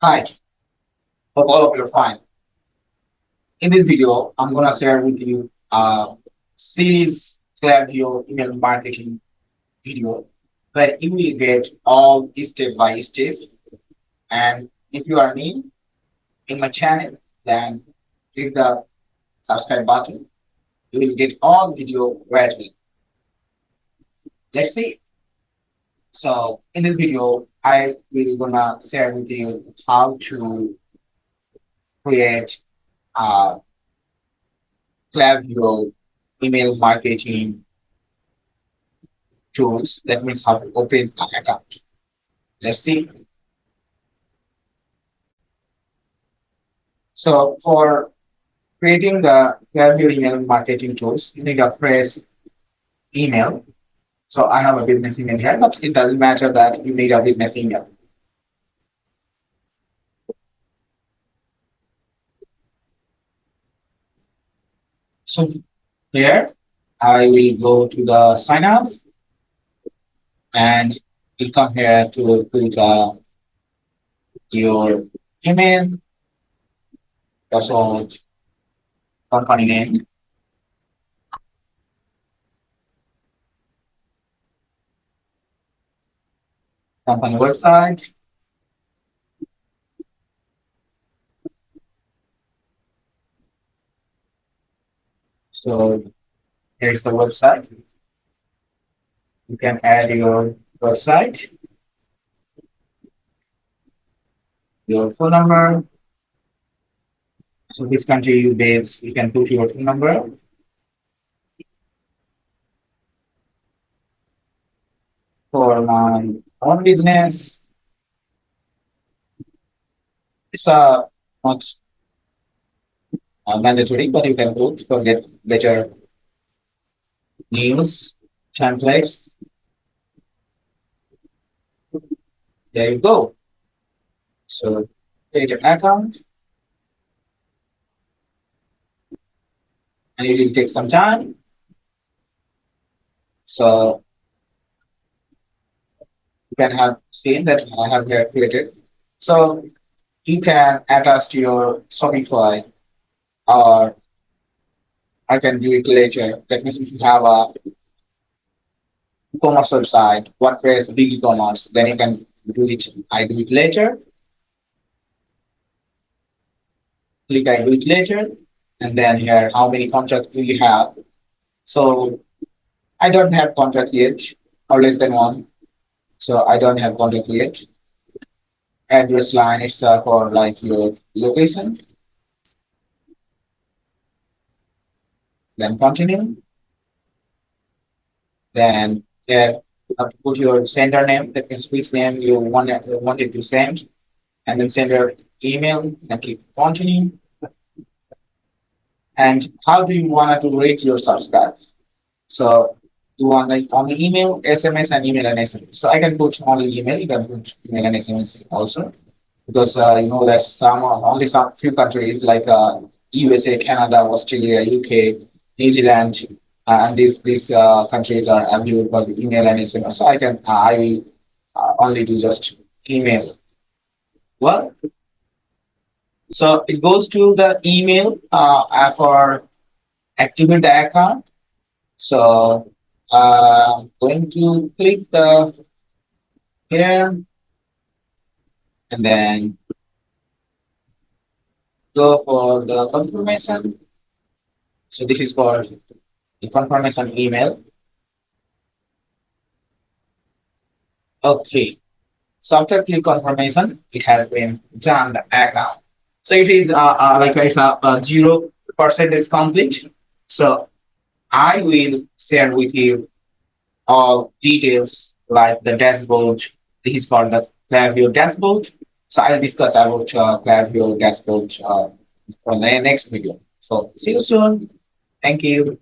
Hi, hope all of you are fine. In this video, I'm gonna share with you a series Klaviyo email marketing video where you will get all step by step. And if you are new in my channel, then click the subscribe button. You will get all video right away. Let's see. So in this video, I will gonna share with you how to create a Klaviyo email marketing tools. That means how to open an account. Let's see. So for creating the Klaviyo email marketing tools, you need a fresh email. So I have a business email here, but it doesn't matter that you need a business email. So here I will go to the sign up and you come here to put your email, password, company name, company website. So here's the website. You can add your website, your phone number. So which country you base, you can put your phone number. For my own business, it's not mandatory, but you can put to get better news templates. There you go. So create an account, and it will take some time. So you can have seen that I have here created. So you can attach to your Shopify, or I can do it later. That means if you have a e-commerce website, WordPress, big e-commerce, then you can do it. I do it later. Click I do it later, and then here how many contracts do you have? So I don't have contract yet, or less than one. So I don't have contract yet. Address line it's for like your location. Then continue. Then here you have to put your sender name. That means which name you wanted to send, and then sender email. And click continue. And how do you want to rate your subscribe? So you want like only email, SMS, and email and SMS. So I can put only email. You can put email and SMS also, because you know that some only some few countries like USA, Canada, Australia, UK, New Zealand, and these countries are available for email and SMS. So I will only do just email. Well, so it goes to the email for activate the account. So I'm going to click the here and then go for the confirmation. So this is for the confirmation email. Okay. So after click confirmation, it has been done the account. So it is like it's a 0% is complete. So I will share with you all details like the dashboard. This is called the Klaviyo dashboard. So I'll discuss about Klaviyo dashboard on the next video. So see you soon. Thank you.